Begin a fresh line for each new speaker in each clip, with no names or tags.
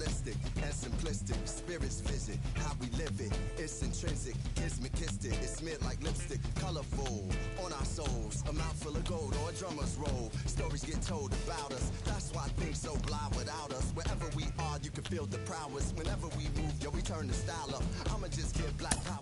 Realistic and simplistic, spirits visit how we live it. It's intrinsic, kismet kissed it. It's smeared like lipstick, colorful on our souls. A mouthful of gold or a drummer's roll. Stories get told about us. That's why things so blind without us. Wherever we are, you can feel the prowess. Whenever we move, yo, we turn the style up. I'ma just give black power.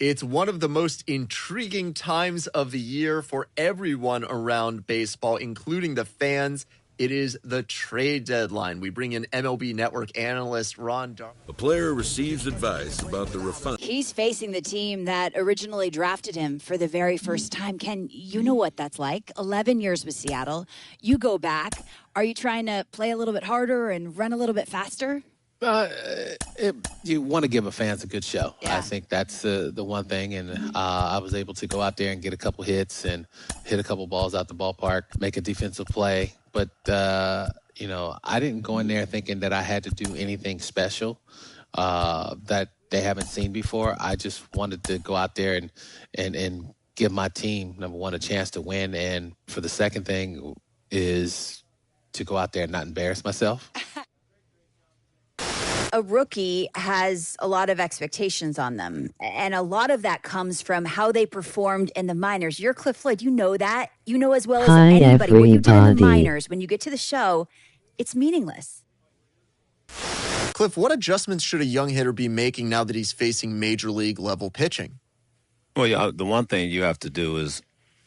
It's one of the most intriguing times of the year for everyone around baseball, including the fans. It is the trade deadline. We bring in MLB Network analyst Ron Dar.
A player receives advice about the refinement.
He's facing the team that originally drafted him for the very first time. Ken, you know what that's like. 11 years with Seattle. You go back. Are you trying to play a little bit harder and run a little bit faster?
You want to give a fans a good show.
Yeah.
I think that's the one thing. And I was able to go out there and get a couple hits and hit a couple balls out the ballpark, make a defensive play. But, I didn't go in there thinking that I had to do anything special that they haven't seen before. I just wanted to go out there and give my team, number one, a chance to win. And for the second thing is to go out there and not embarrass myself.
A rookie has a lot of expectations on them, and a lot of that comes from how they performed in the minors. You're Cliff Floyd. You know that. You know as well as anybody. What you did in the minors, when you get to the show, it's meaningless.
Cliff, what adjustments should a young hitter be making now that he's facing major league level pitching?
Well, yeah, the one thing you have to do is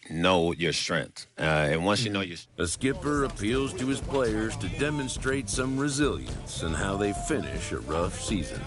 know your strengths. And once you know your
A skipper appeals to his players to demonstrate some resilience in how they finish a rough season.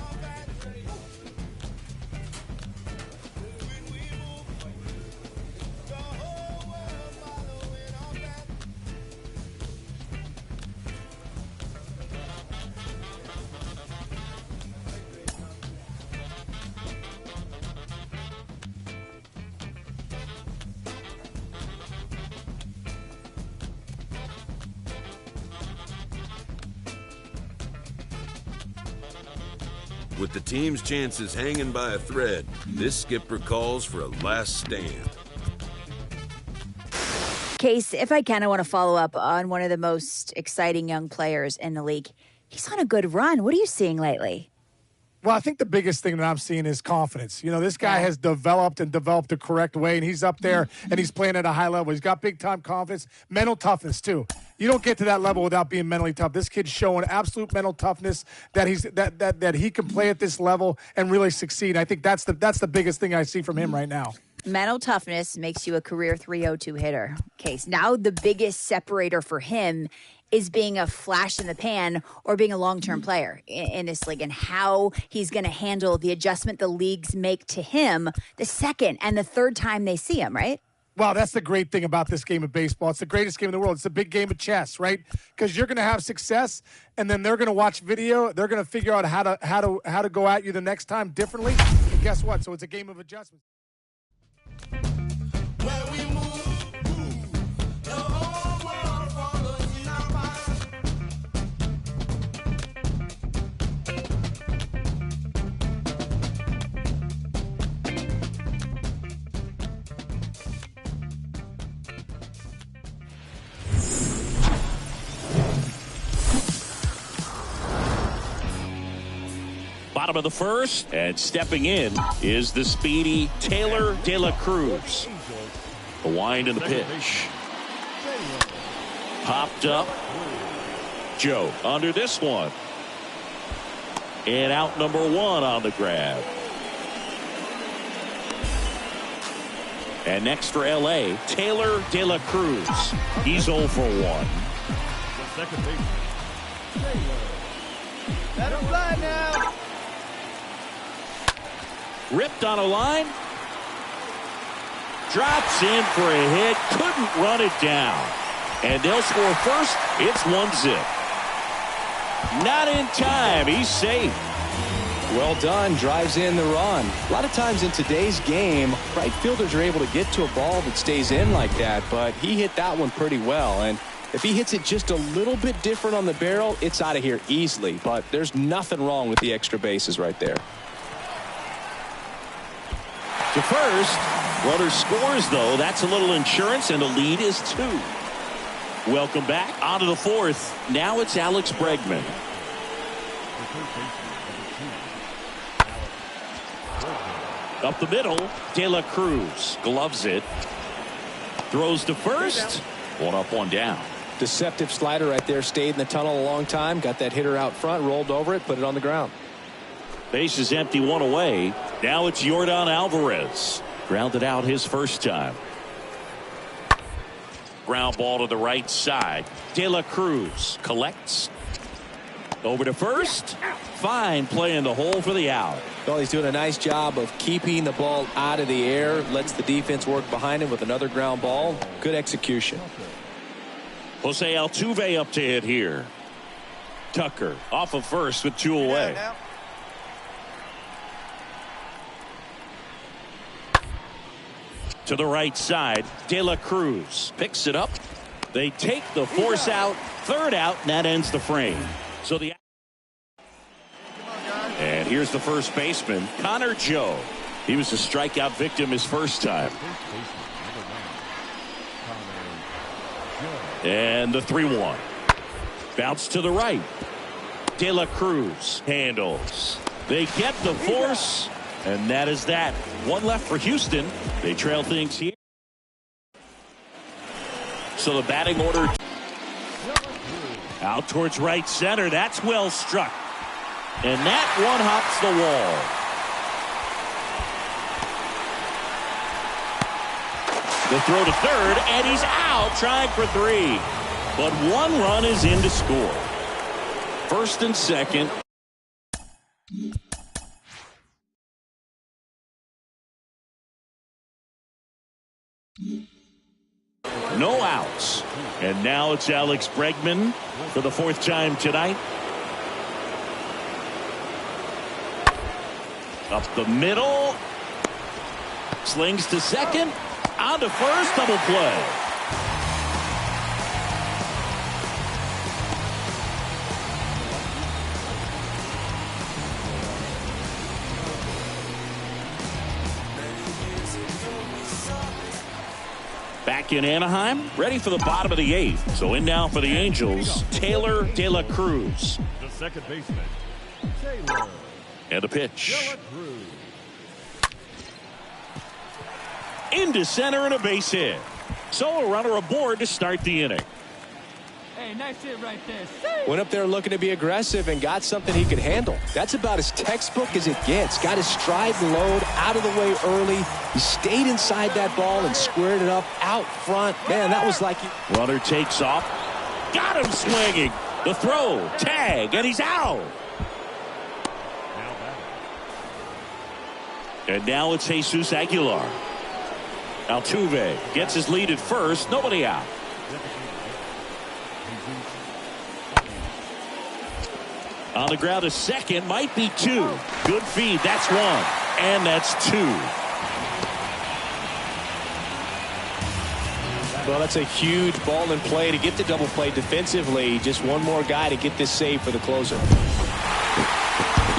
With the team's chances hanging by a thread, this skipper calls for a last stand.
Case, if I can, I want to follow up on one of the most exciting young players in the league. He's on a good run. What are you seeing lately?
Well, I think the biggest thing that I'm seeing is confidence. You know, this guy has developed the correct way, and he's up there, and he's playing at a high level. He's got big-time confidence, mental toughness, too. You don't get to that level without being mentally tough. This kid's showing absolute mental toughness that he can play at this level and really succeed. I think that's the biggest thing I see from him right now.
Mental toughness makes you a career 302 hitter. Case. Now the biggest separator for him is being a flash in the pan or being a long-term player in this league, and how he's going to handle the adjustment the leagues make to him the second and the third time they see him, right?
Well, that's the great thing about this game of baseball. It's the greatest game in the world. It's a big game of chess, right? Because you're going to have success, and then they're going to watch video. They're going to figure out how to go at you the next time differently. And guess what? So it's a game of adjustment.
Bottom of the first, and stepping in is the speedy Taylor De La Cruz. The wind and the pitch. Popped up. Joe under this one. And out number one on the grab. And next for LA, Taylor De La Cruz. He's 0 for 1.
The second base. Let him fly now.
Ripped on a line. Drops in for a hit. Couldn't run it down. And they'll score first. It's 1-0. Not in time. He's safe.
Well done. Drives in the run. A lot of times in today's game, right fielders are able to get to a ball that stays in like that, but he hit that one pretty well. And if he hits it just a little bit different on the barrel, it's out of here easily. But there's nothing wrong with the extra bases right there.
To first, runner scores, though. That's a little insurance, and the lead is 2. Welcome back. On to the fourth. Now it's Alex Bregman. Up the middle, De La Cruz gloves it. Throws to first. One up, one down.
Deceptive slider right there. Stayed in the tunnel a long time. Got that hitter out front. Rolled over it. Put it on the ground.
Base is empty, one away. Now it's Yordan Alvarez. Grounded out his first time. Ground ball to the right side. De La Cruz collects. Over to first. Fine play in the hole for the out.
Well, he's doing a nice job of keeping the ball out of the air. Lets the defense work behind him with another ground ball. Good execution.
Jose Altuve up to hit here. Tucker off of first with two away. To the right side, De La Cruz picks it up. They take the force out, third out, and that ends the frame. So the and here's the first baseman, Connor Joe. He was a strikeout victim his first time. And the 3-1. Bounce to the right. De La Cruz handles. They get the force. And that is that. One left for Houston. They trail things here. So the batting order out towards right center. That's well struck. And that one hops the wall. The throw to third, and he's out trying for three. But one run is in to score. First and second. No outs. And now it's Alex Bregman for the fourth time tonight. Up the middle. Slings to second. On to first. Double play. Back in Anaheim, ready for the bottom of the eighth. So in now for the Angels, Taylor De La Cruz.
The second baseman, Taylor.
And a pitch. Into center and a base hit. So a runner aboard to start the inning.
Hey, nice hit right there.
Went up there looking to be aggressive and got something he could handle. That's about as textbook as it gets. Got his stride and load out of the way early. He stayed inside that ball and squared it up out front. Man, that was like...
Runner takes off. Got him swinging. The throw, tag, and he's out. And now it's Jesus Aguilar. Altuve gets his lead at first. Nobody out. On the ground a second. Might be two. Good feed. That's one. And that's two.
Well, that's a huge ball in play to get the double play defensively. Just one more guy to get this save for the closer.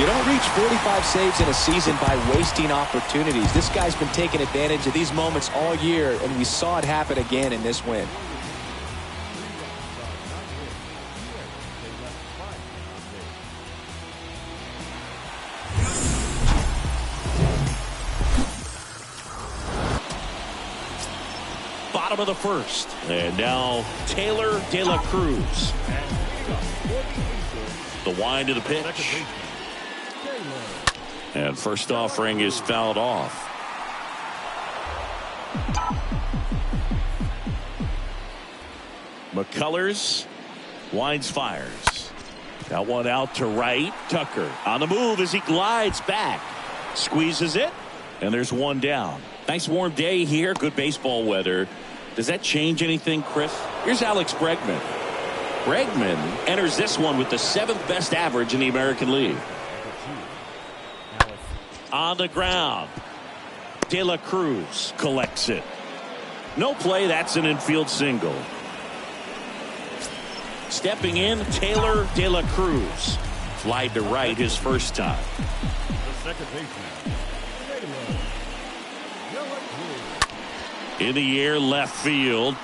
You don't reach 45 saves in a season by wasting opportunities. This guy's been taking advantage of these moments all year, and we saw it happen again in this win.
Bottom of the first. And now Taylor De La Cruz. The wind of the pitch. And first offering is fouled off. McCullers winds, fires. That one out to right. Tucker on the move as he glides back. Squeezes it. And there's one down. Nice warm day here. Good baseball weather. Does that change anything, Chris? Here's Alex Bregman. Bregman enters this one with the 7th best average in the American League. On the ground. De La Cruz collects it. No play. That's an infield single. Stepping in, Taylor De La Cruz. Fly to right his first time.
The second baseman,
In the air, left field.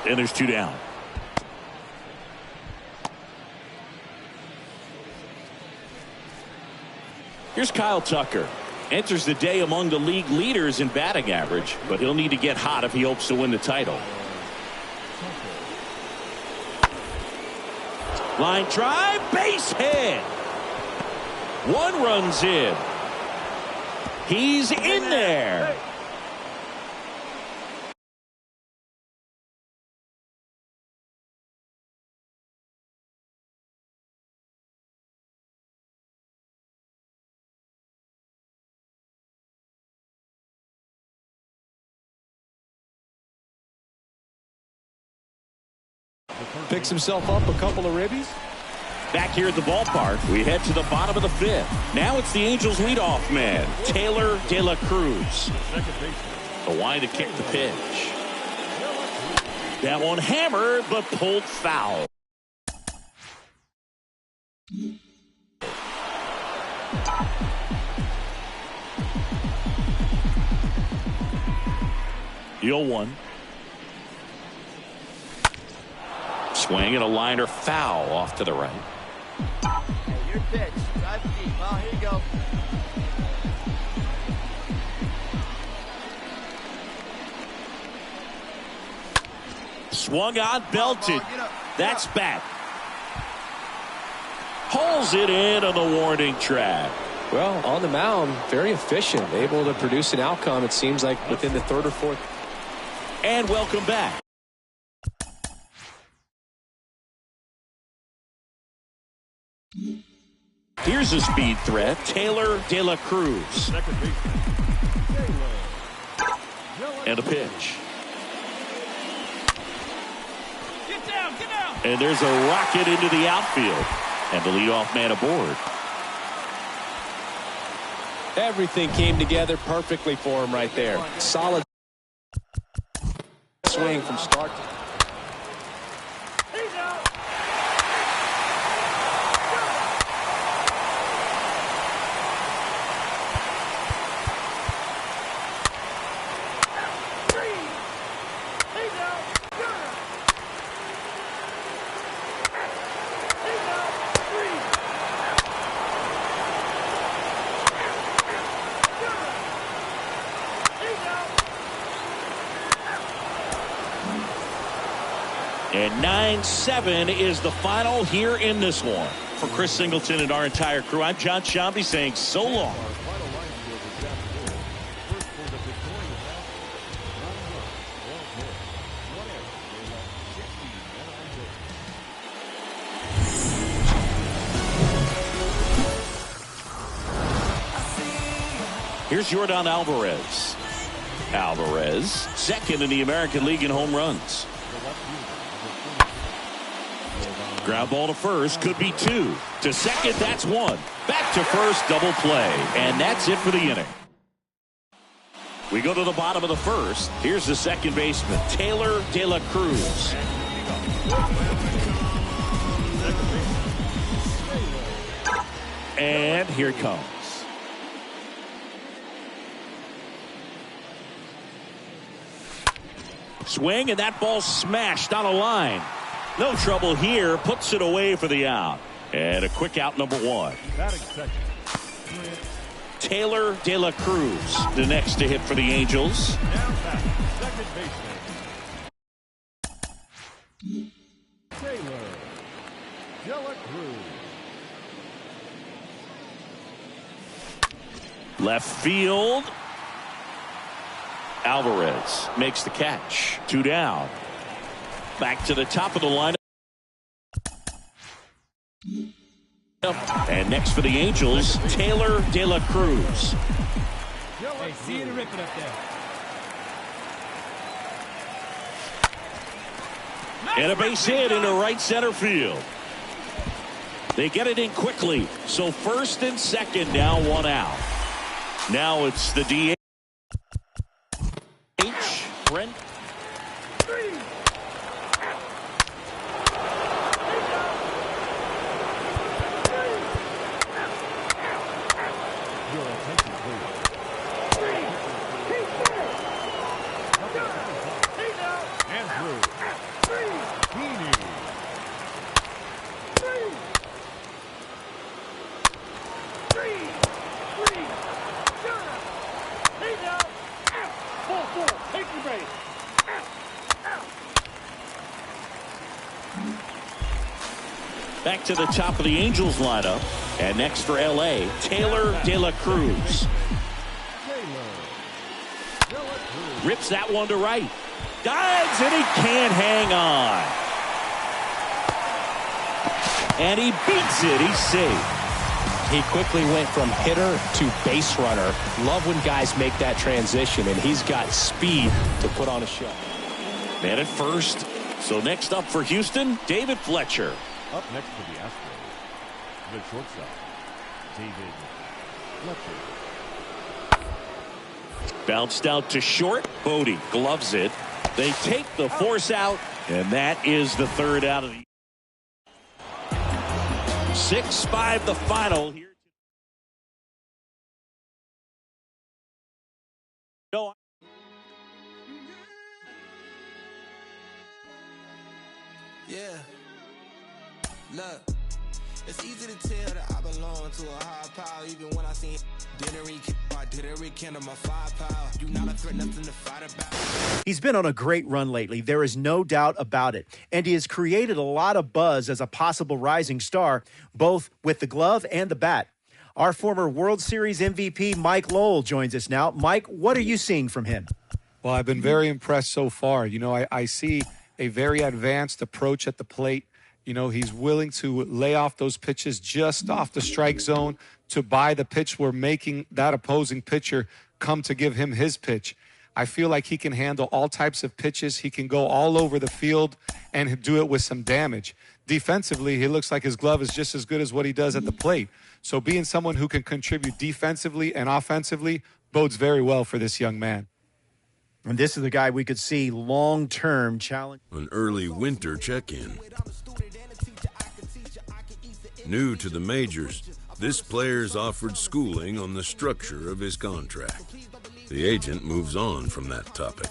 And there's two down. Here's Kyle Tucker. Enters the day among the league leaders in batting average, but he'll need to get hot if he hopes to win the title. Line drive, base hit. One run's in. He's in there.
Picks himself up a couple of ribbies.
Back here at the ballpark, we head to the bottom of the fifth. Now it's the Angels leadoff man, Taylor De La Cruz. The wind to kick the pitch. That one hammered, but pulled foul. The 0-1. Swing and a liner foul off to the right.
Hey, your pitch. Drive deep. Well, here you go.
Swung on, belted. That's back. Pulls it in on the warning track.
Well, on the mound, very efficient, able to produce an outcome, it seems like, within the third or fourth.
And welcome back. Here's a speed threat, Taylor De La Cruz. And a pitch.
Get down, get down.
And there's a rocket into the outfield. And the leadoff man aboard.
Everything came together perfectly for him right there. Solid swing from start to
And 9-7 is the final here in this one. For Chris Singleton and our entire crew, I'm John Shambi saying so long. Here's Yordan Alvarez. Alvarez, second in the American League in home runs. Ground ball to first, could be two. To second, that's one. Back to first, double play. And that's it for the inning. We go to the bottom of the first. Here's the second baseman, Taylor De La Cruz. And here it comes. Swing, and that ball smashed on a line. No trouble here. Puts it away for the out. And a quick out, number one. Taylor De La Cruz, the next to hit for the Angels.
Second baseman. Taylor De La Cruz.
Left field. Alvarez makes the catch. 2 down. Back to the top of the lineup. And next for the Angels, Taylor De La Cruz.
Hey, see you to rip it up there.
And a base hit into right center field. They get it in quickly. So first and second, now one out. Now it's the DH. Brent. Back to the top of the Angels lineup. And next for L.A., Taylor De La Cruz. Rips that one to right. Dives, and he can't hang on. And he beats it. He's safe.
He quickly went from hitter to base runner. Love when guys make that transition, and he's got speed to put on a show.
Man at first. So next up for Houston, David Fletcher.
Up next for the Astros, the shortstop, David Fletcher.
Bounced out to short. Bodie gloves it. They take the force out, and that is the third out of the 6-5 the final here. No.
Yeah. Look, it's easy to tell that I belong to a high power, even when I see didn't rekindle my firepower. You not a threat, nothing to fight about.
He's been on a great run lately. There is no doubt about it. And he has created a lot of buzz as a possible rising star, both with the glove and the bat. Our former World Series MVP, Mike Lowell, joins us now. Mike, what are you seeing from him?
Well, I've been very impressed so far. You know, I see a very advanced approach at the plate. You know, he's willing to lay off those pitches just off the strike zone to buy the pitch where making that opposing pitcher come to give him his pitch. I feel like he can handle all types of pitches. He can go all over the field and do it with some damage. Defensively, he looks like his glove is just as good as what he does at the plate. So being someone who can contribute defensively and offensively bodes very well for this young man.
And this is the guy we could see long-term challenge.
An early winter check-in. New to the majors, this player's offered schooling on the structure of his contract. The agent moves on from that topic.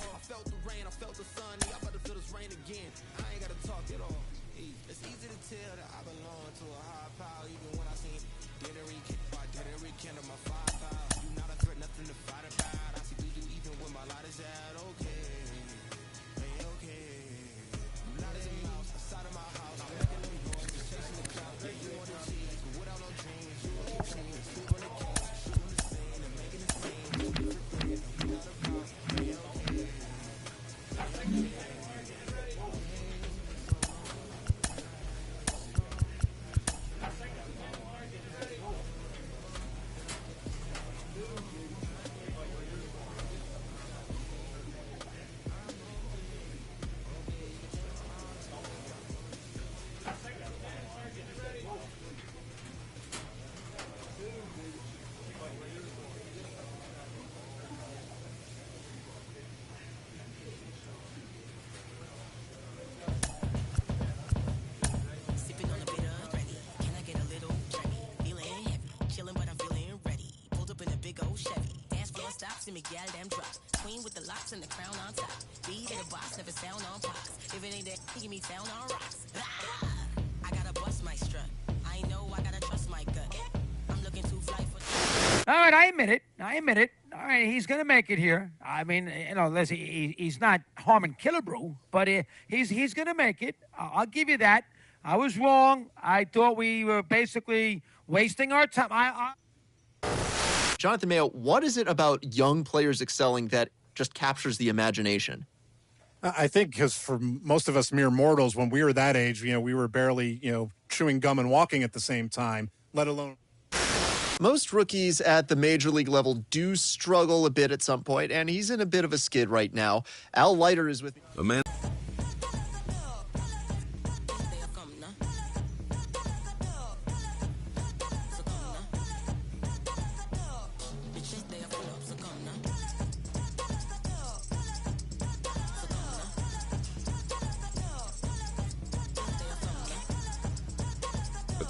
Miguel them drops. Queen with the locks and the crown on top. Beat in the box, never sound on pops. If it ain't that, give me sound on rocks. I gotta bust my strut. I know I gotta trust my gut. I'm looking too fly for.
All right, I admit it. All right, he's going to make it here. I mean, you know, listen, he's not harming Killebrew, but he's going to make it. I'll give you that. I was wrong. I thought we were basically wasting our time.
Jonathan Mayo, what is it about young players excelling that just captures the imagination?
I think because for most of us mere mortals, when we were that age, you know, we were barely, chewing gum and walking at the same time, let alone.
Most rookies at the major league level do struggle a bit at some point, and he's in a bit of a skid right now. Al Leiter is with
a man.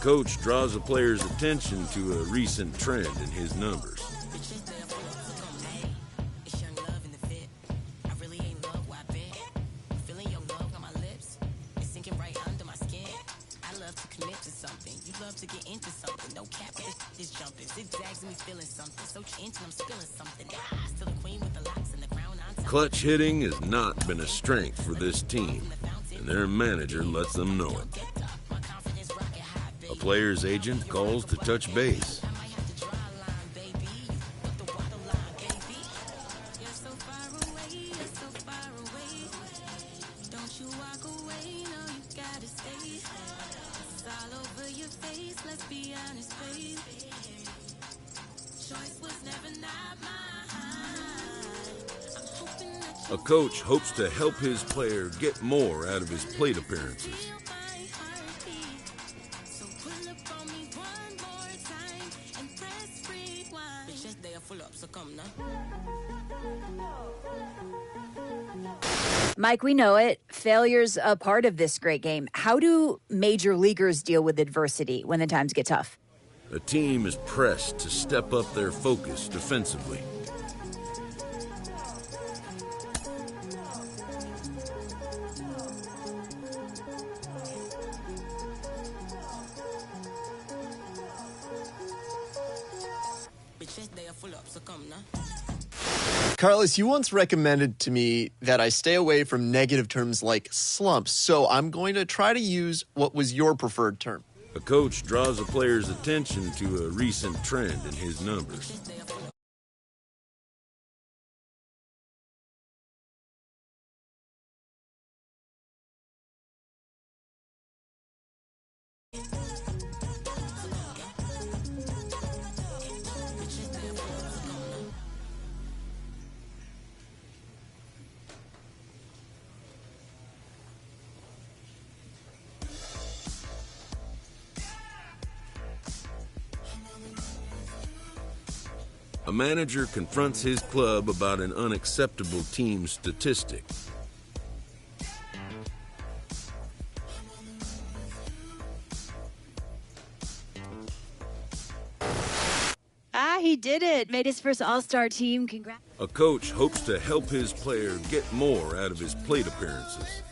Coach draws a player's attention to a recent trend in his numbers. Clutch hitting has not been a strength for this team, and their manager lets them know it. player's agent calls to touch base. A coach hopes to help his player get more out of his plate appearances.
Mike, we know it. Failure's a part of this great game. How do major leaguers deal with adversity when the times get tough?
A team is pressed to step up their focus defensively.
Carlos, you once recommended to me that I stay away from negative terms like slumps, so I'm going to try to use what was your preferred term.
A coach draws a player's attention to a recent trend in his numbers. A manager confronts his club about an unacceptable team statistic.
He did it. Made his first All-Star team. Congrats.
A coach hopes to help his player get more out of his plate appearances.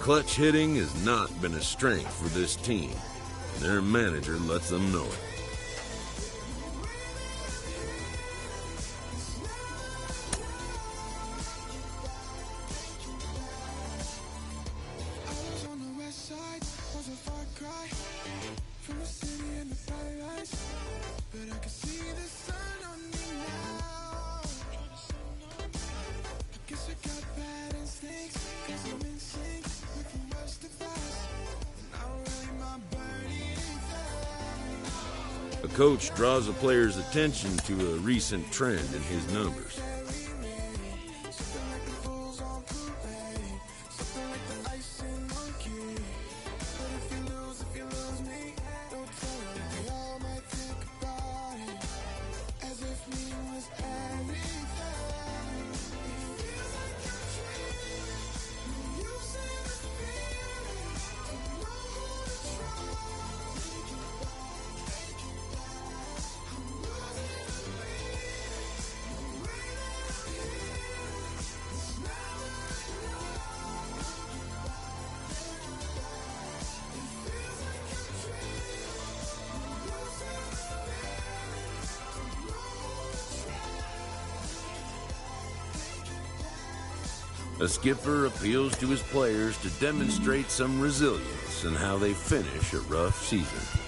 Clutch hitting has not been a strength for this team. Their manager lets them know it. A coach draws a player's attention to a recent trend in his numbers. A skipper appeals to his players to demonstrate some resilience in how they finish a rough season.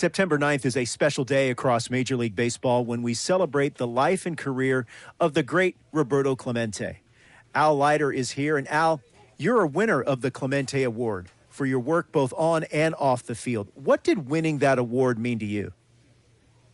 September 9th is a special day across Major League Baseball when we celebrate the life and career of the great Roberto Clemente. Al Leiter is here, and Al, you're a winner of the Clemente Award for your work both on and off the field. What did winning that award mean to you?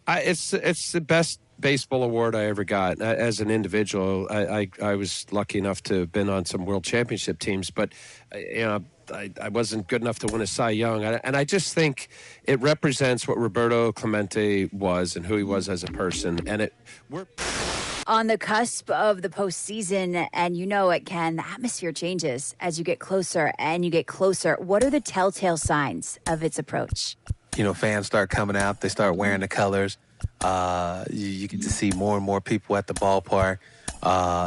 It's the best baseball award I ever got. As an individual, I was lucky enough to have been on some world championship teams, but I wasn't good enough to win a Cy Young. And I just think it represents what Roberto Clemente was and who he was as a person. And we're
on the cusp of the postseason, and you know it, Ken, the atmosphere changes as you get closer and you get closer. What are the telltale signs of its approach?
Fans start coming out. They start wearing the colors. You get to see more and more people at the ballpark.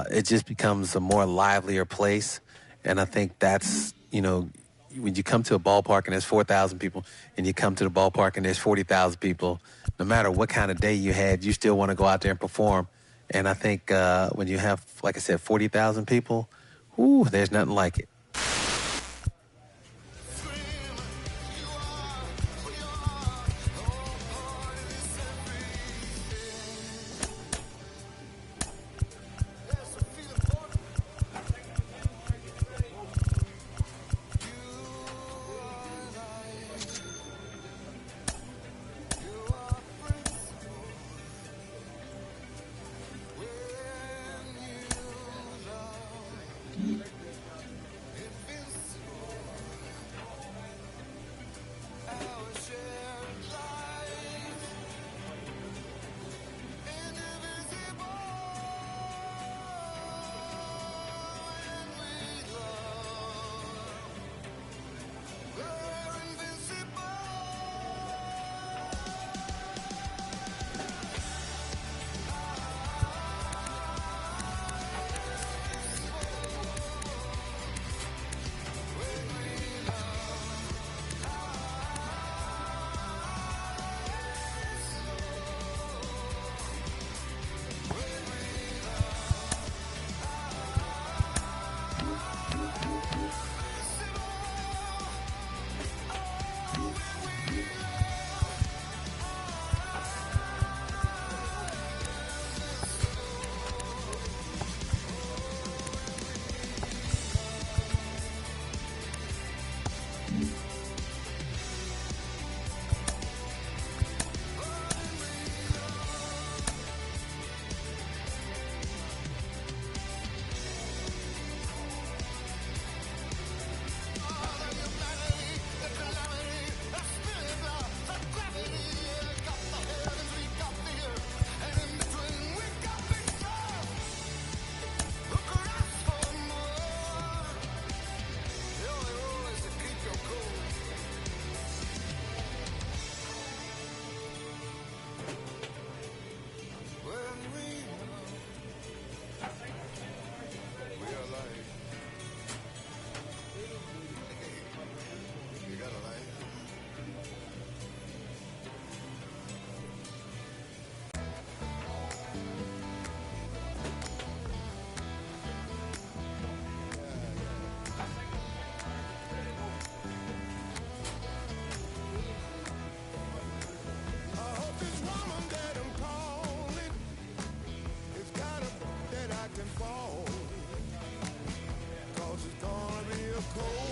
It just becomes a more livelier place. And I think that's, when you come to a ballpark and there's 4,000 people and you come to the ballpark and there's 40,000 people, no matter what kind of day you had, you still want to go out there and perform. And I think when you have, like I said, 40,000 people, there's nothing like it.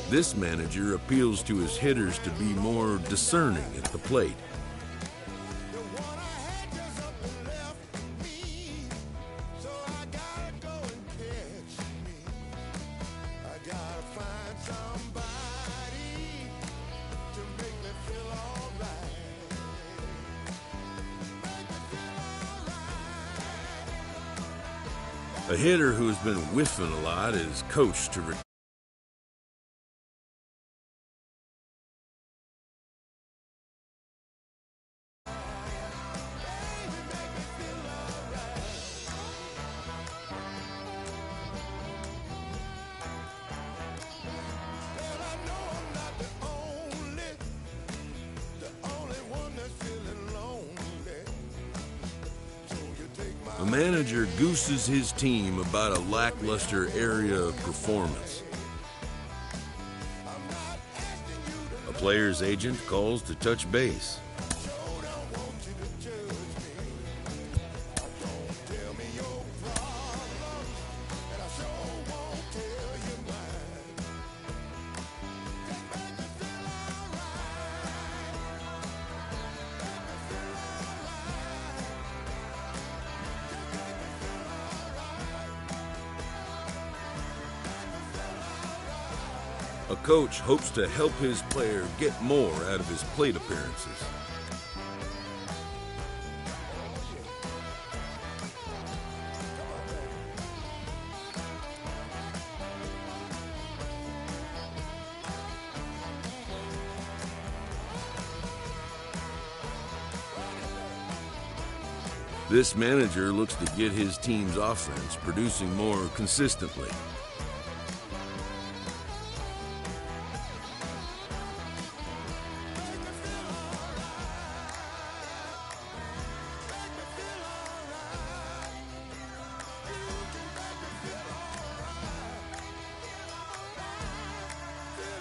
This manager appeals to his hitters to be more discerning at the plate. A hitter who has been whiffing a lot is coached to A manager gooses his team about a lackluster area of performance. A player's agent calls to touch base. A coach hopes to help his player get more out of his plate appearances. This manager looks to get his team's offense producing more consistently.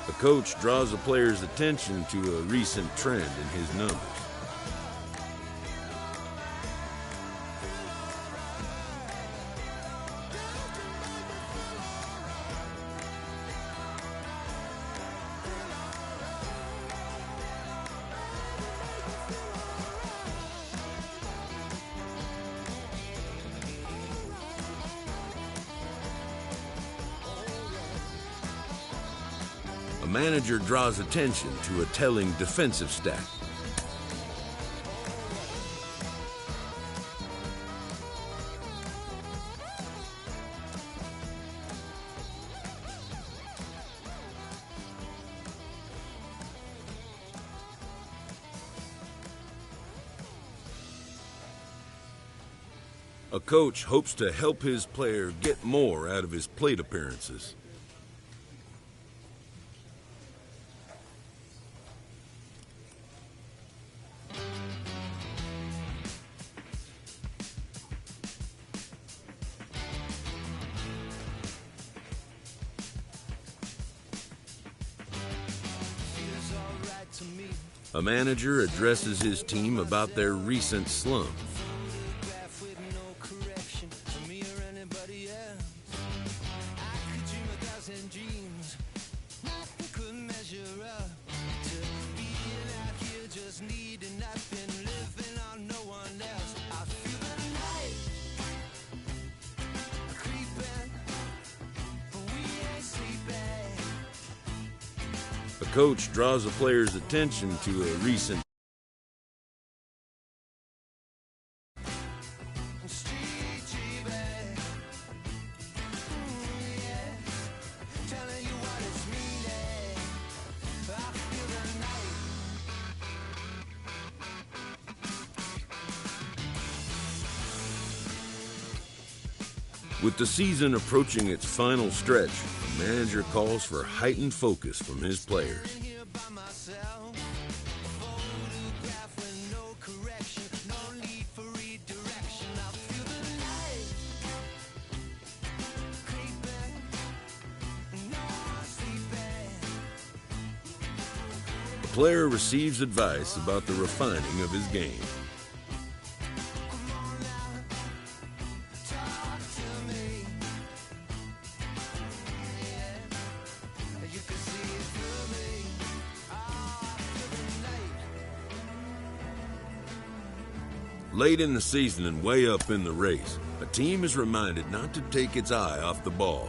The coach draws the player's attention to a recent trend in his numbers. A manager draws attention to a telling defensive stat. A coach hopes to help his player get more out of his plate appearances. A manager addresses his team about their recent slump. The coach draws the player's attention to a recent With the season approaching its final stretch, the manager calls for heightened focus from his players. The player receives advice about the refining of his game. Late in the season and way up in the race, a team is reminded not to take its eye off the ball.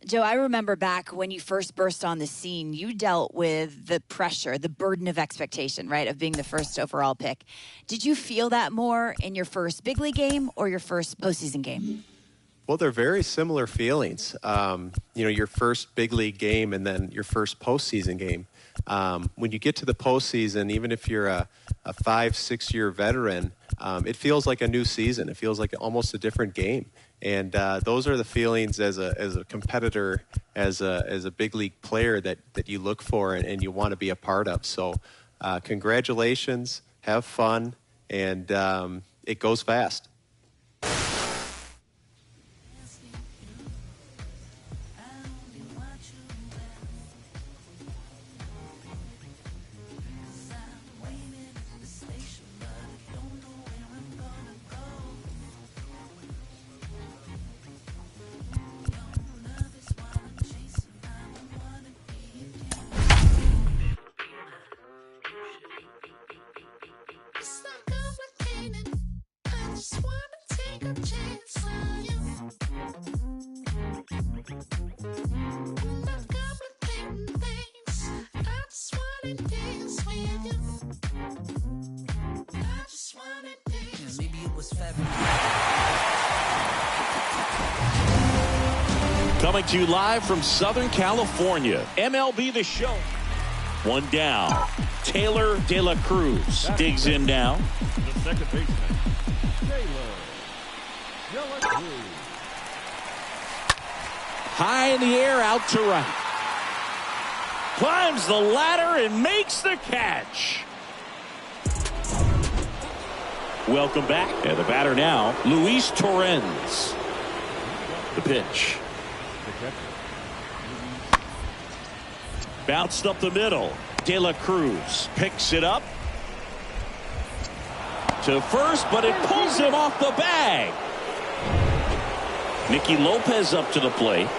Joe, I remember back when you first burst on the scene, you dealt with the pressure, the burden of expectation, right, of being the first overall pick. Did you feel that more in your first big league game or your first postseason game?
Well, they're very similar feelings. Your first big league game and then your first postseason game. When you get to the postseason, even if you're a 5-6 year veteran, it feels like a new season. It feels like almost a different game. And those are the feelings as a competitor, as a big league player that you look for and you want to be a part of. So congratulations, have fun, and it goes fast.
Coming to you live from Southern California, MLB The Show. One down. Taylor De La Cruz digs in now.
The second baseman, Taylor De La Cruz.
High in the air, out to right. Climbs the ladder and makes the catch. Welcome back. And the batter now, Luis Torrens. The pitch. Bounced up the middle. De La Cruz picks it up to first, but it pulls him off the bag. Nicky Lopez up to the plate.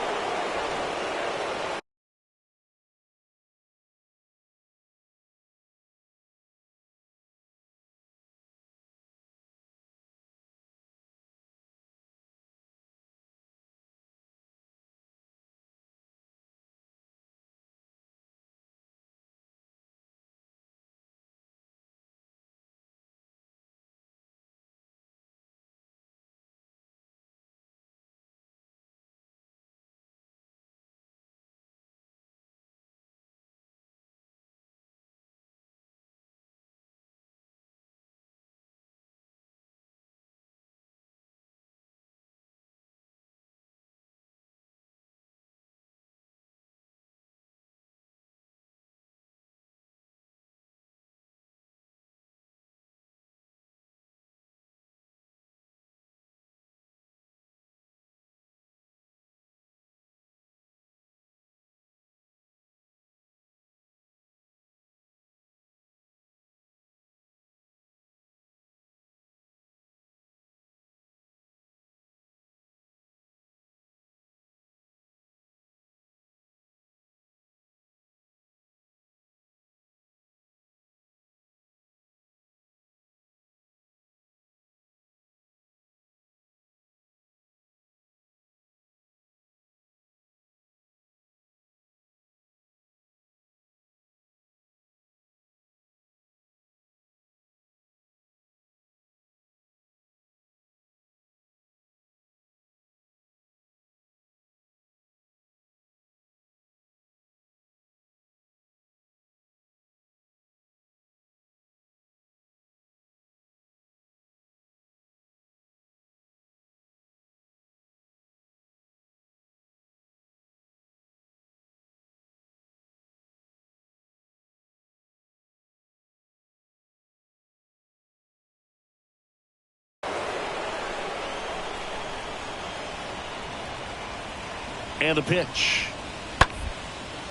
And the pitch.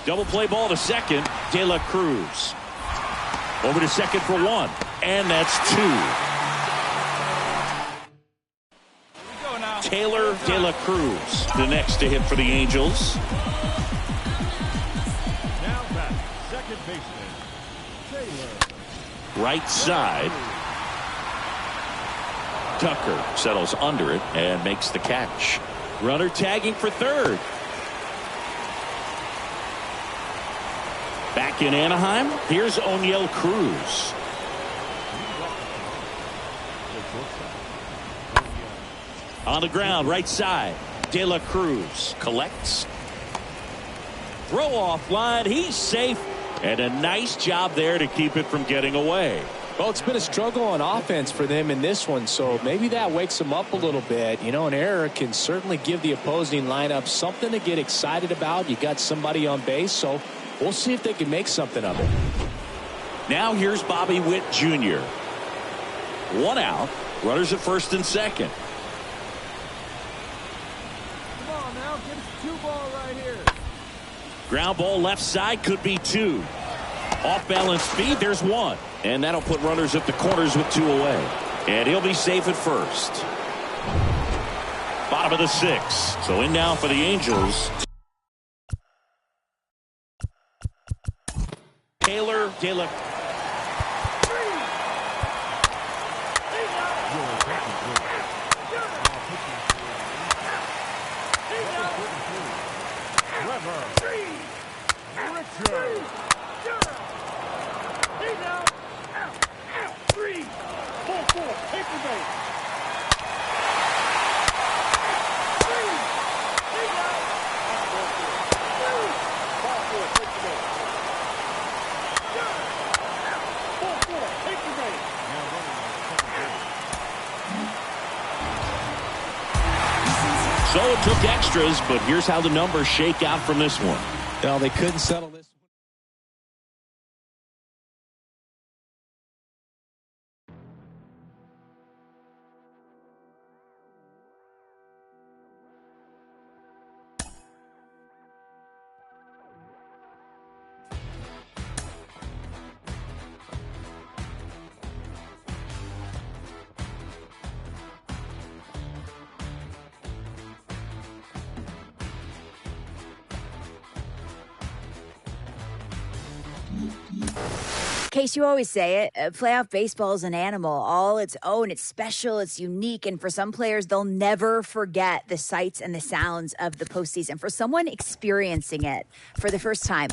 Double play ball to second. De La Cruz. Over to second for one. And that's two. Taylor De La Cruz, the next to hit for the Angels.
Now back, second baseman, Taylor.
Right side. Tucker settles under it and makes the catch. Runner tagging for third. Back in Anaheim, here's O'Neill Cruz. On the ground, right side. De La Cruz collects. Throw off line, he's safe. And a nice job there to keep it from getting away.
Well, it's been a struggle on offense for them in this one, so maybe that wakes them up a little bit. You know, an error can certainly give the opposing lineup something to get excited about. You got somebody on base, so we'll see if they can make something of it.
Now here's Bobby Witt Jr. One out. Runners at first and second.
Come on now, get us 2 ball right here.
Ground ball left side, could be 2. Off balance speed, there's 1. And that'll put runners at the corners with 2 away. And he'll be safe at first. Bottom of the 6th. So in now for the Angels. Taylor De La So it took extras, but here's how the numbers shake out from this one.
Well, they couldn't settle this.
Case, you always say it, playoff baseball is an animal, all its own. It's special, it's unique, and for some players, they'll never forget the sights and the sounds of the postseason. For someone experiencing it for the first time,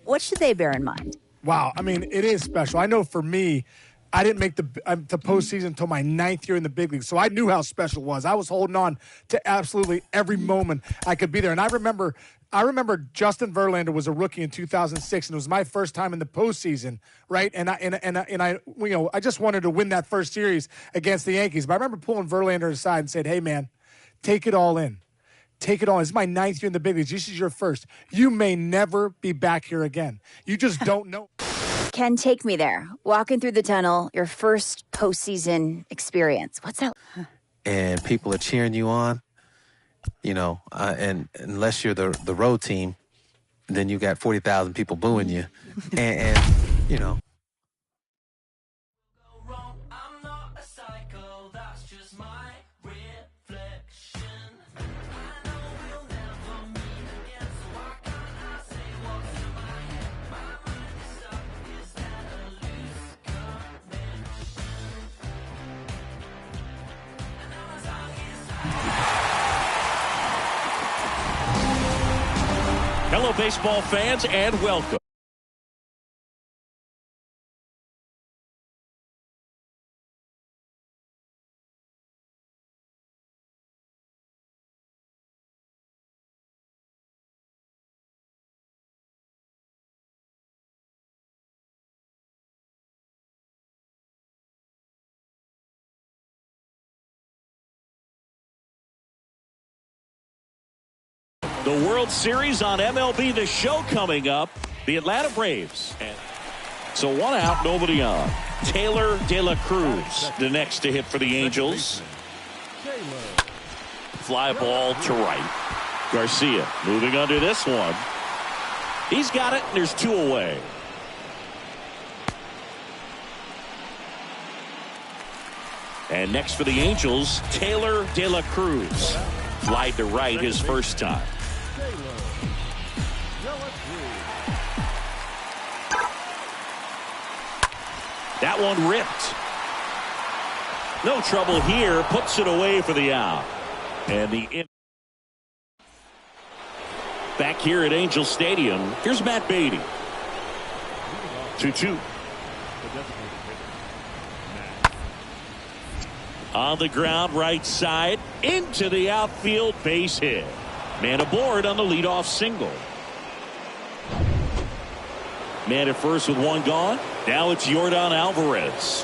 what should they bear in mind?
Wow, I mean, it is special. I know for me, I didn't make the postseason until my 9th year in the big league, so I knew how special it was. I was holding on to absolutely every moment I could be there. And I remember Justin Verlander was a rookie in 2006, and it was my first time in the postseason, right? And I just wanted to win that first series against the Yankees. But I remember pulling Verlander aside and said, "Hey, man, take it all in. Take it all. This is my 9th year in the big leagues. This is your first. You may never be back here again. You just don't know."
Ken, take me there. Walking through the tunnel, your first postseason experience. What's that?
And people are cheering you on, and unless you're the road team, then you got 40,000 people booing you. and
Hello, baseball fans, and welcome. The World Series on MLB The Show coming up. The Atlanta Braves. So 1 out, nobody on. Taylor De La Cruz, the next to hit for the Angels. Fly ball to right. Garcia moving under this one. He's got it, and there's 2 away. And next for the Angels, Taylor De La Cruz. Fly to right his first time. That one ripped. No trouble here. Puts it away for the out. And back here at Angel Stadium, here's Matt Beatty. 2-2. On the ground, right side, into the outfield, base hit. Man aboard on the leadoff single. Man at first with 1 gone. Now it's Yordan Alvarez.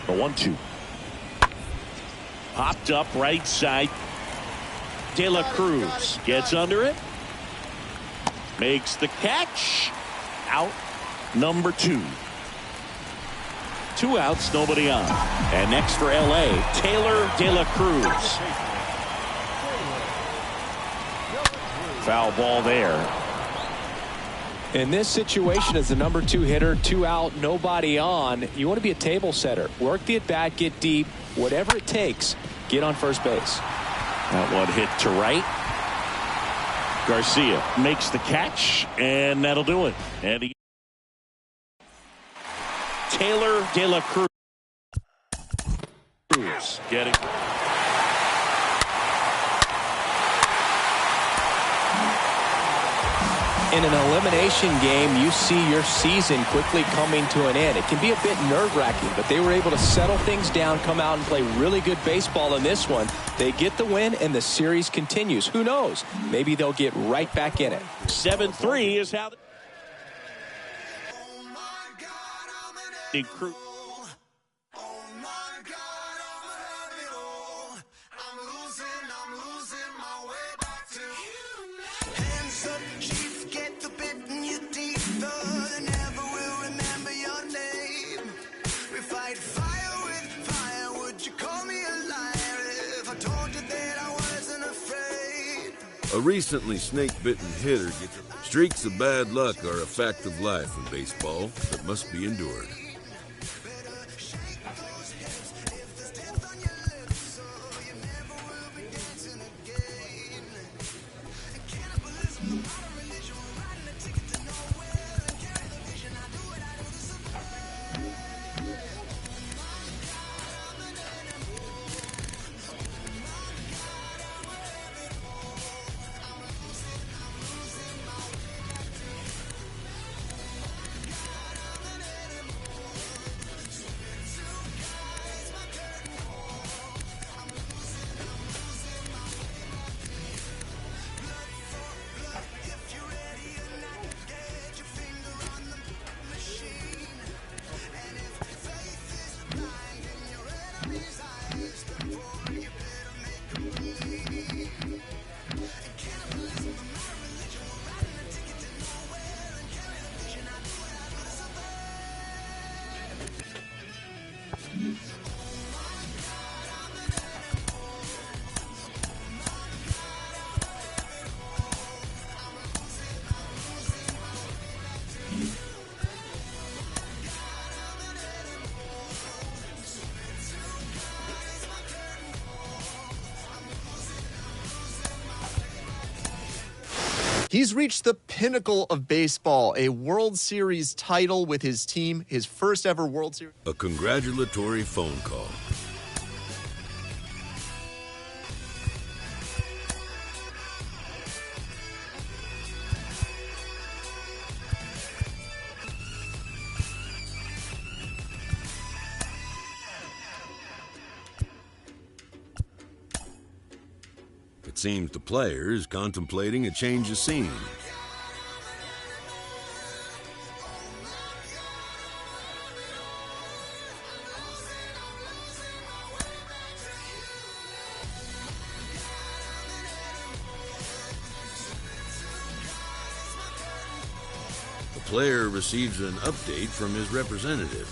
The 1-2. Popped up right side. De La Cruz gets under it. Makes the catch. Out. number 2. 2 outs, nobody on. And next for LA, Taylor De La Cruz. Foul ball there.
In this situation, as the number 2 hitter, 2 out, nobody on, you want to be a table setter. Work the at-bat, get deep, whatever it takes, get on first base.
That one hit to right. Garcia makes the catch, and that'll do it. And Taylor De La Cruz getting.
In an elimination game, you see your season quickly coming to an end. It can be a bit nerve-wracking, but they were able to settle things down, come out and play really good baseball in this one. They get the win, and the series continues. Who knows? Maybe they'll get right back in it.
7-3 is how the crew.
A recently snake-bitten hitter gets streaks of bad luck are a fact of life in baseball that must be endured.
He's reached the pinnacle of baseball, a World Series title with his team, his first ever World Series.
A congratulatory phone call. It seems the player is contemplating a change of scene. The player receives an update from his representative.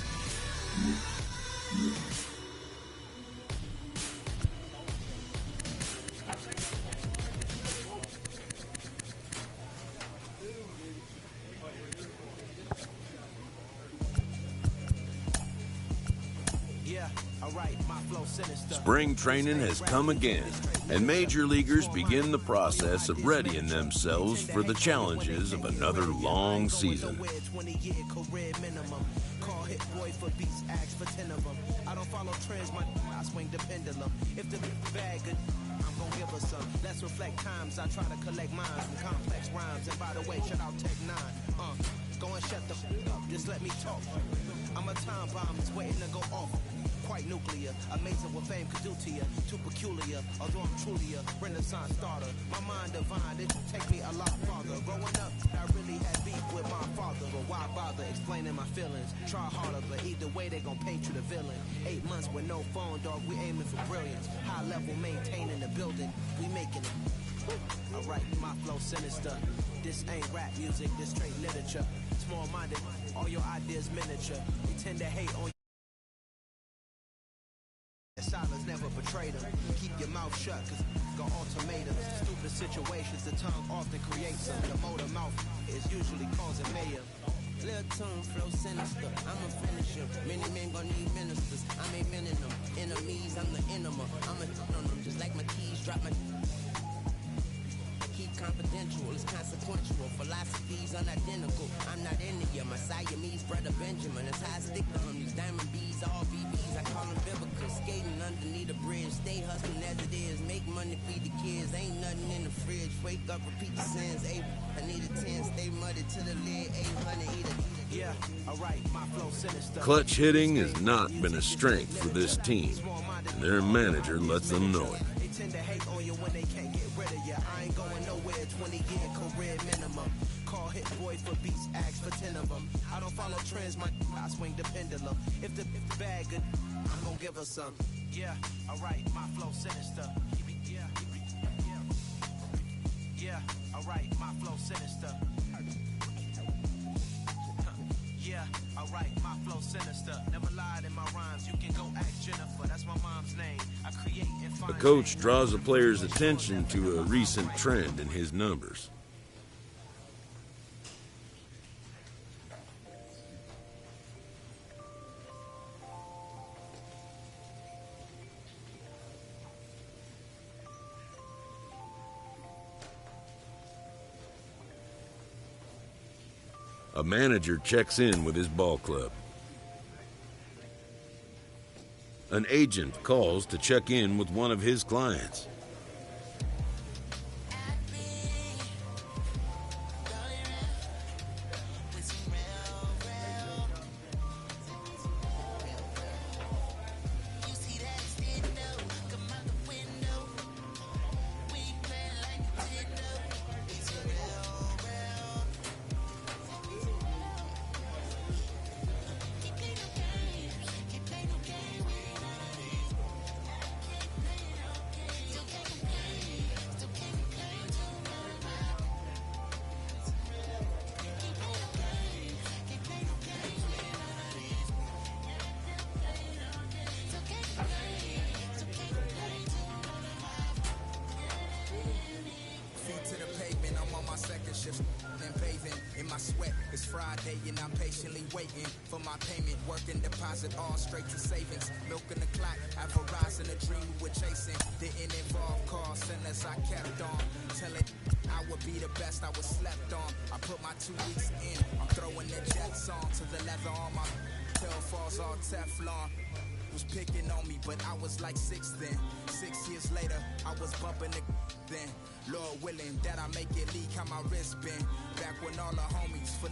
Spring training has come again, and major leaguers begin the process of readying themselves for the challenges of another long season.
I don't follow trends, I swing the pendulum. If the bag good, I'm gonna give us some. Let's reflect times. I try to collect minds from complex rhymes. And by the way, shout out Tech 9. Go and shut the up. Just let me talk. I'm a time bomb, it's waiting to go off. Quite nuclear, amazing what fame could do to you. Too peculiar, although I'm truly a Renaissance starter. My mind divine, it take me a lot farther. Growing up, I really had beef with my father. But why bother explaining my feelings? Try harder, but either way they gon' paint you the villain. 8 months with no phone, dog, we aiming for brilliance. High level maintaining the building, we making it. Alright, my flow sinister. This ain't rap music, this straight literature. small-minded. All your ideas miniature. We tend to hate on silence never betrayed them. Keep your mouth shut, cause got ultimatums. Stupid situations, the tongue often creates them. The motor mouth is usually causing mayhem.
Little tune, flow sinister, I'm a finisher. Many men gon' need ministers, I'm a men in them. Enemies, I'm the enema. I'm a on them, just like my keys drop my. Keep confidential, it's consequential. Philosophies unidentical. I'm not into you, my Siamese brother Benjamin. That's how I stick to him. These diamond bees, all BBs, I call them biblical. Skating underneath the bridge, stay hustling as it is. Make money, feed the kids, ain't nothing in the fridge. Wake up, repeat the sins. I need a 10, stay muddy to the lid. 800, eat it.
Yeah, alright, my flow sinister.
Clutch hitting has not been a strength for this team, and their manager lets them know it.
They tend to hate on you when they can't get rid of you. I ain't going nowhere, 20-year career minimum. Call hit boy for beats, ask for 10 of them. I don't follow trends, I swing the pendulum. If the bag good, I'm gonna give her some. Yeah, alright, my flow sinister. Yeah, alright, my flow sinister. Yeah, alright, my flow sinister. Never lied in my rhymes. You can go ask Jennifer. That's my mom's name. I create and find.
The coach draws the players' attention to a recent trend in his numbers. A manager checks in with his ball club. An agent calls to check in with one of his clients.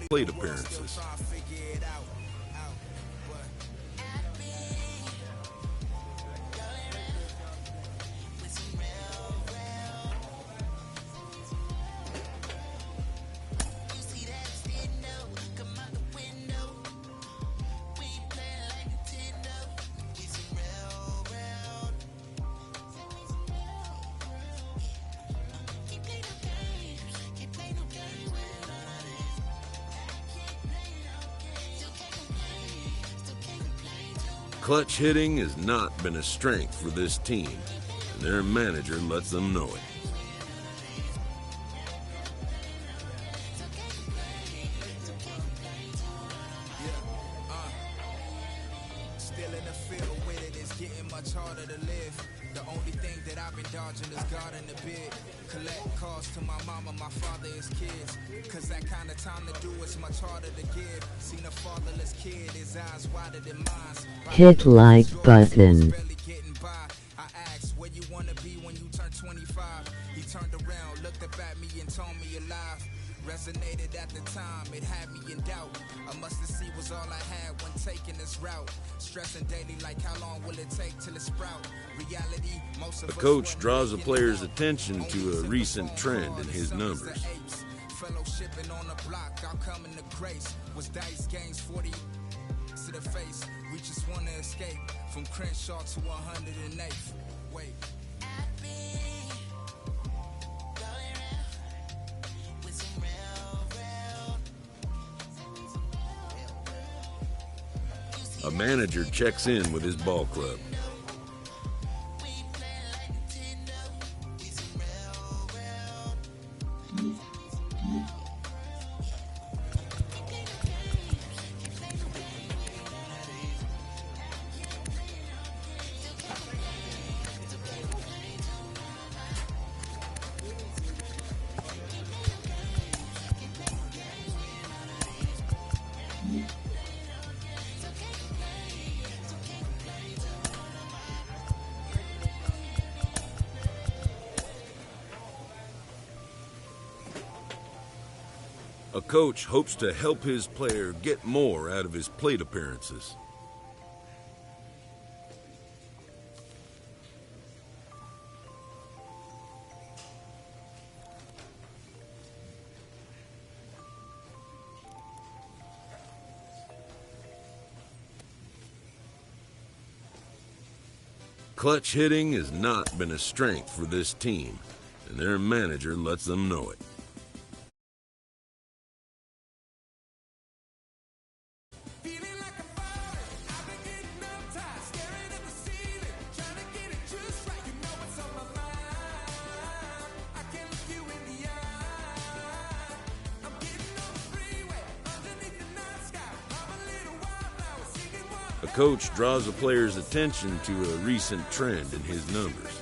Plate appearances. Clutch hitting has not been a strength for this team, and their manager lets them know it.
Still in the field with it, it's getting much harder to live. The only thing that I've been dodging is God in the bid. Collect calls to my mama, my father, his kids. Cause that kind of time to do is much harder to give. Seen a fatherless kid, his eyes wider than mine.
Hit like button.
I asked where you wanna be when you turn 25. He turned around, looked up at me and told me alive. Resonated at the time, it had me in doubt. A mustard was all I had when taking this route. Stressing daily like how long will it take till it sprout? Reality, most of
the coach draws the players' attention to a recent trend in his numbers.
Fellowshipping on the block, outcoming the grace. Was dice games 40 to the face. We just wanna escape from Crenshaw to 108th. Wait.
a manager checks in with his ball club. A coach hopes to help his player get more out of his plate appearances. Clutch hitting has not been a strength for this team, and their manager lets them know it. A coach draws a player's attention to a recent trend in his numbers.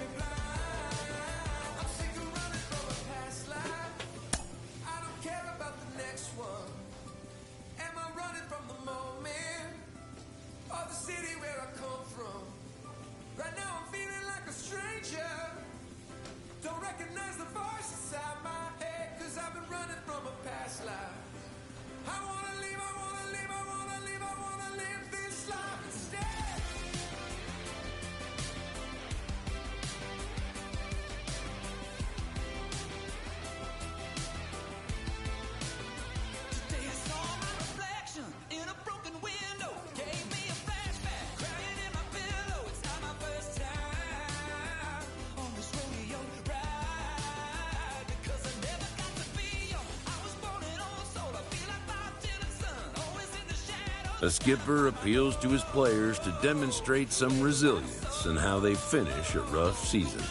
A skipper appeals to his players to demonstrate some resilience in how they finish a rough season.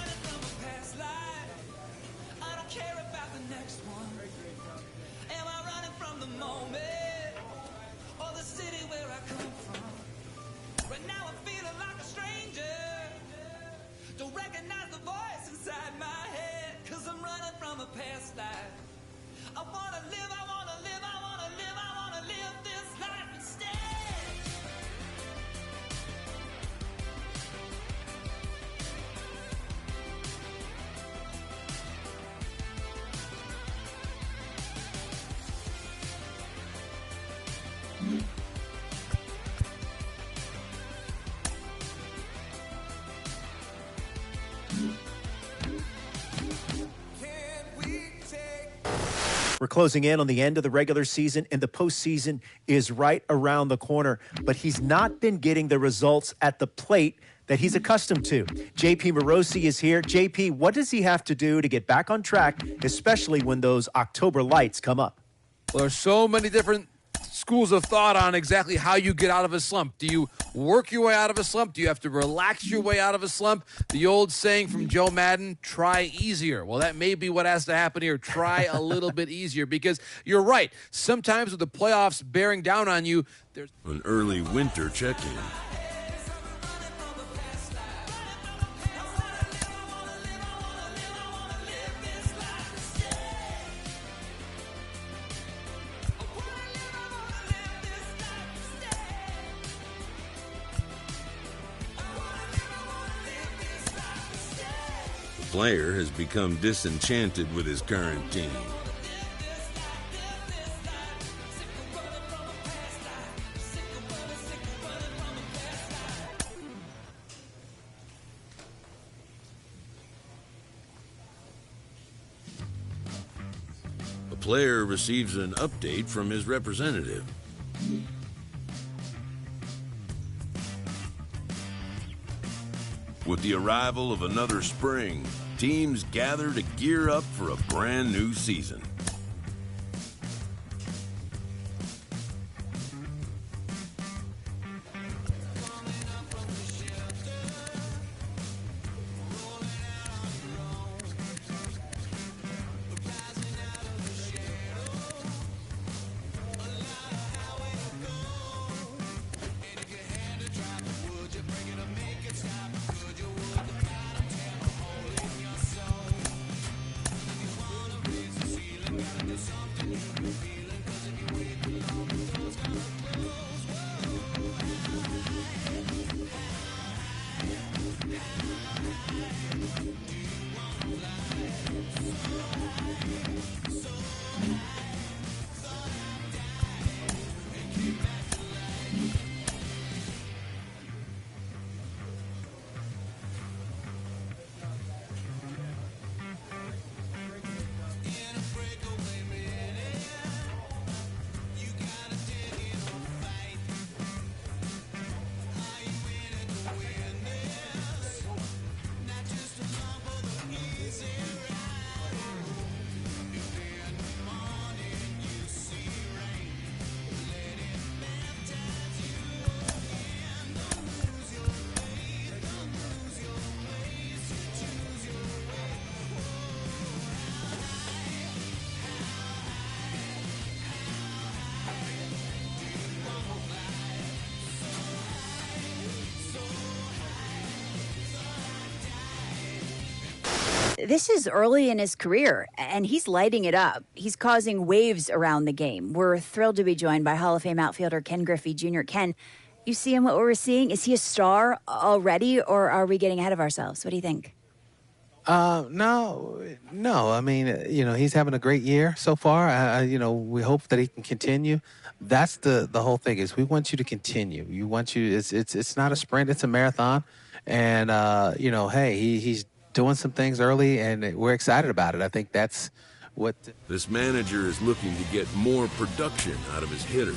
We're closing in on the end of the regular season, and the postseason is right around the corner. But he's not been getting the results at the plate that he's accustomed to. JP Morosi is here. JP, what does he have to do to get back on track, especially when those October lights come up?
Well, there's so many different schools of thought on exactly how you get out of a slump. Do you work your way out of a slump? Do you have to relax your way out of a slump? The old saying from Joe Madden, try easier. Well, that may be what has to happen here. Try a little bit easier, because you're right. Sometimes with the playoffs bearing down on you, there's
an early winter check-in. The player has become disenchanted with his current team. The player receives an update from his representative. With the arrival of another spring, teams gather to gear up for a brand new season.
This is early in his career, and he's lighting it up. He's causing waves around the game. We're thrilled to be joined by Hall of Fame outfielder Ken Griffey Jr. Ken, you see him what we're seeing? Is he a star already, or are we getting ahead of ourselves? What do you think?
No. I mean, he's having a great year so far. We hope that he can continue. That's the whole thing is we want you to continue. It's not a sprint, it's a marathon. And, hey, he's doing some things early, and we're excited about it. I think that's what.
This manager is looking to get more production out of his hitters.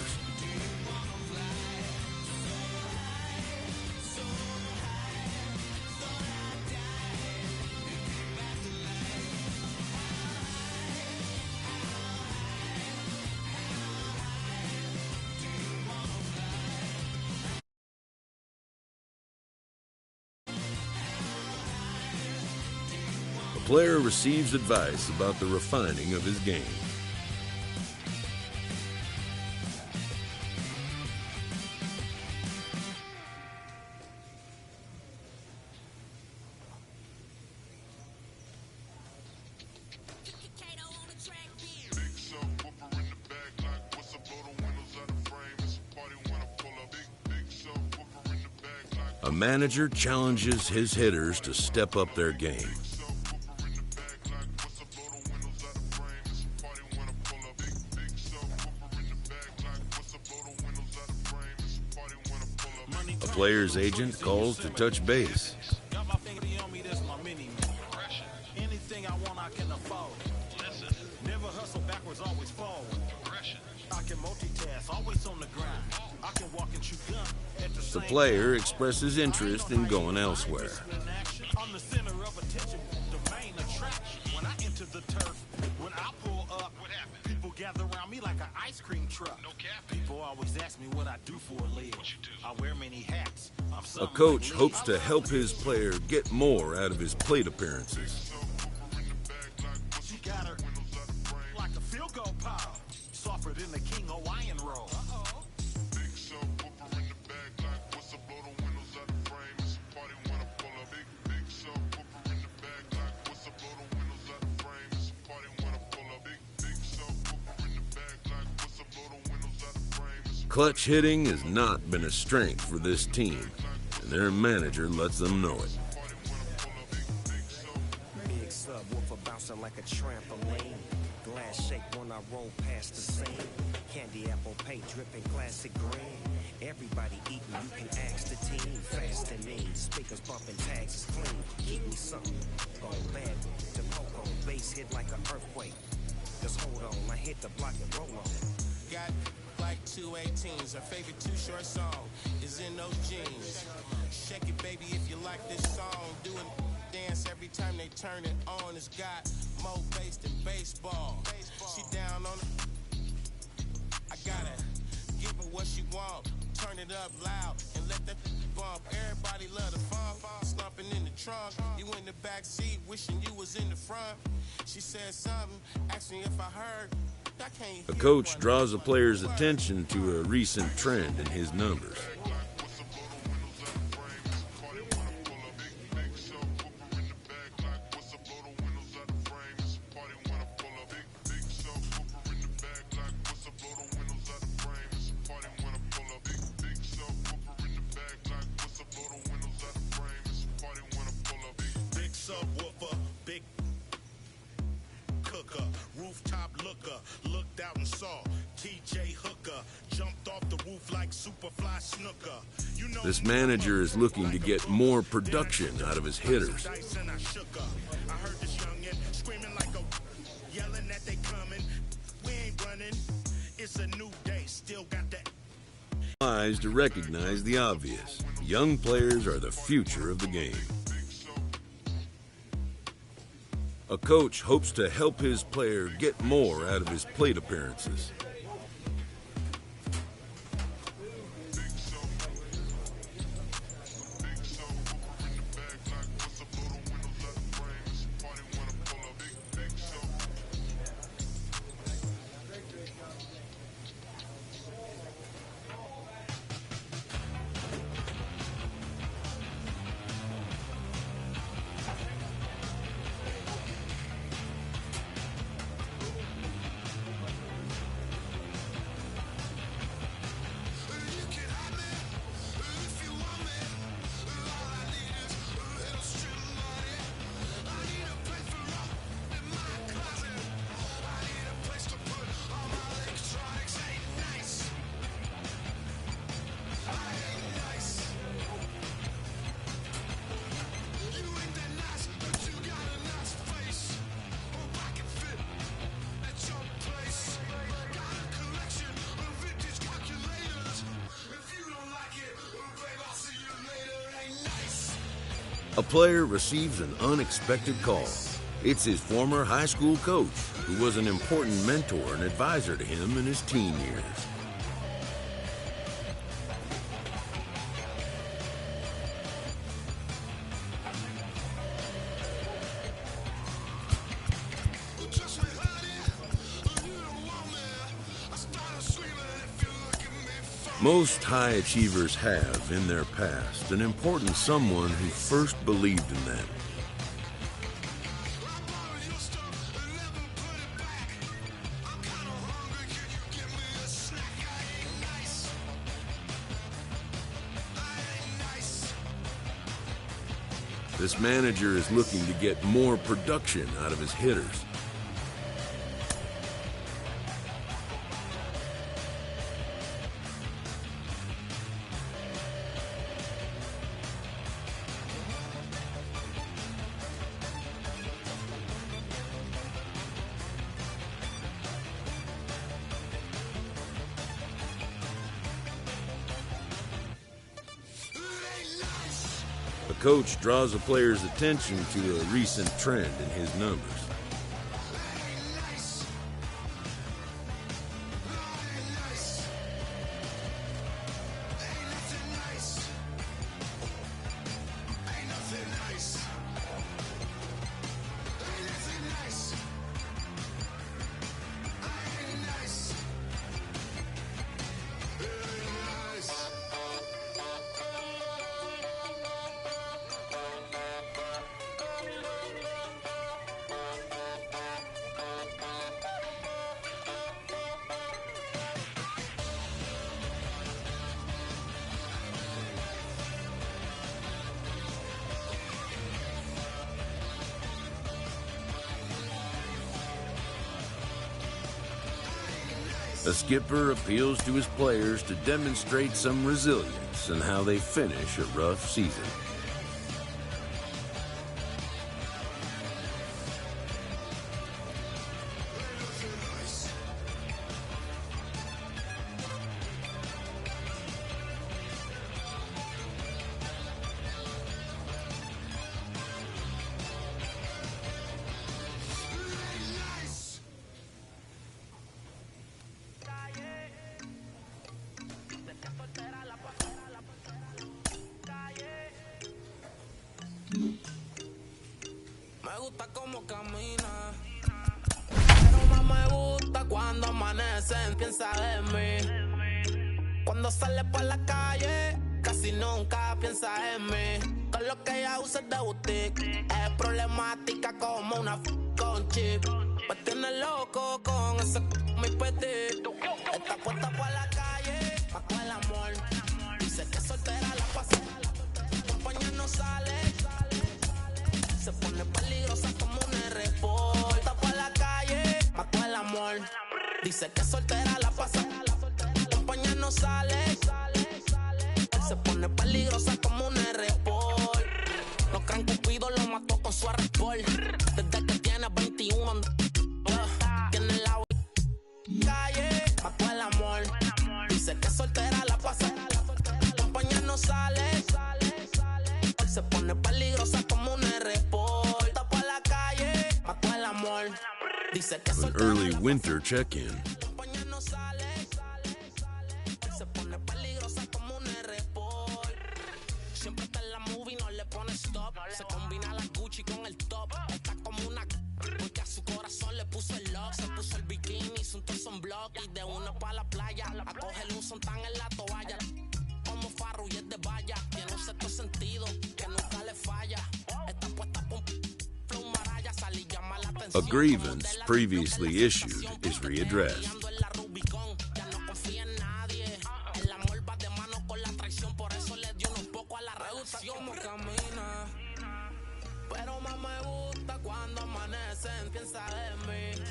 The player receives advice about the refining of his game. A manager challenges his hitters to step up their game. A player's agent calls to touch base. The player expresses interest in going elsewhere. A coach hopes to help his player get more out of his plate appearances. Clutch hitting has not been a strength for this team, and their manager lets them know it.
Big subwoofer bouncing like a trampoline. Glass shake when I roll past the scene. Candy apple paint dripping classic green. Everybody eating, you can ask the team. Fast and mean, speakers bumping, tags is clean. Keep me something, going bad to poke on. Bass hit like an earthquake. Just hold on, I hit the block and roll on. Got like 218s. Her favorite Too Short song is In Those Jeans. Shake it, baby, if you like this song. Do a dance every time they turn it on. It's got more bass than baseball. She down on it. I gotta give her what she want. Turn it up loud and let that bump. Everybody love the funk. Slumping in the trunk. You in the back seat, wishing you was in the front. She said something, asked me if I heard.
A coach draws a player's attention to a recent trend in his numbers.
Big subwoofer, big cooker, rooftop looker, looked out and saw TJ Hooker, jumped off the roof like Superfly Snooker.
This manager is looking to get more production out of his hitters.
I heard this youngin' screaming like a yelling that they coming. We ain't running. It's a new day, still got that.
Wise to recognize the obvious. Young players are the future of the game. A coach hopes to help his player get more out of his plate appearances. A player receives an unexpected call. It's his former high school coach, who was an important mentor and advisor to him in his teen years. Most high achievers have, in their past, an important someone who first believed in them. This manager is looking to get more production out of his hitters. The coach draws the player's attention to a recent trend in his numbers. The skipper appeals to his players to demonstrate some resilience in how they finish a rough season.
Me gusta cómo camina, pero más me gusta cuando amanece. Piensa en mí. Cuando sale por la calle, casi nunca piensa en mí. Con lo que ella usa es de boutique, es problemática como una con chip. Me tiene loco con ese mi petit. Está puesta por la calle, pa' con el amor. Dice que soltera la pasa, compañía no sale. Se pone peligrosa como un R-Port. Está por la calle, pa' con el amor. Dice que soltera la pasa, compañía no sale. Se pone peligrosa como un R-Port. Los creen Cupido lo mató con su R-Port. Desde que tiene 21 tiene la calle, pa' con el amor. Dice que soltera la pasa, compañía no sale. Se pone peligrosa como un R-Port. Está por la calle, pa' con el amor. Dice que
An early winter check-in.
compañía no sale. Se pone peligrosa como un R-Port. Siempre está en la movie, no le pone stop. Se combina la Gucci con el top. Está como una porque a su corazón le puso el lock. Se puso el bikini, hizo un torso block. Y de una pa' la playa, a cogerle un sontán en la toalla. Como Farru y es de valla. Tiene un sexto sentido que nunca le falla. Está puesta con flow maraya. Sale y llama la atención.
A grievance previously issued is readdressed.
Ya no confía en nadie. El amor va de mano con la traición. Por eso le dio unos poco a la relación. Como camina, pero más me gusta cuando amanecen. Piensa en mí.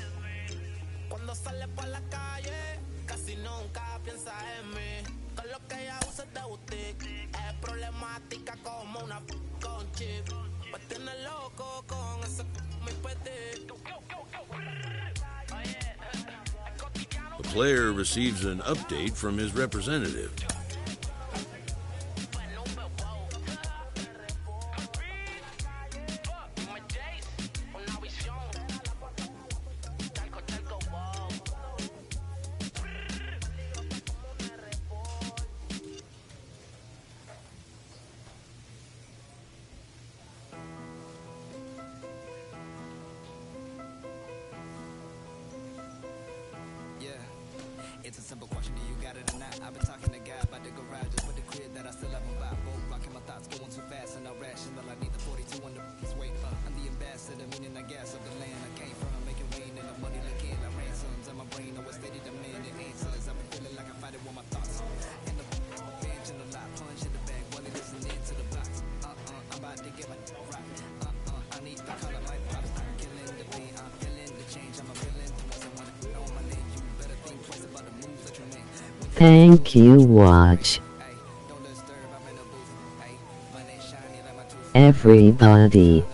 Cuando sale por la calle, casi nunca piensa en mí. Con lo que ella usa es de boutique, es problemática como una con chip. Me tiene loco con ese mi petit.
The player receives an update from his representative.
It's a simple question, do you got it or not? I've been talking to God about the garage, just with the crib that I still haven't bought. Both rocking my thoughts, going too fast and irrational. I need the 42 on the wait up. I'm the ambassador, meaning I gas of the land I came from. Making rain and the money looking like ransoms. And my brain always steady demanding answers. I've been feeling like I fight it with my thoughts. And the bench in the lot, punch in the bag, while they listening to the box. I'm about to get my rock. I need the color, my props. I'm killing the pain, I'm feeling the change. I'm a villain. Once I want to know my name, you better think twice about the moves that you make.
Thank you, watch. Everybody.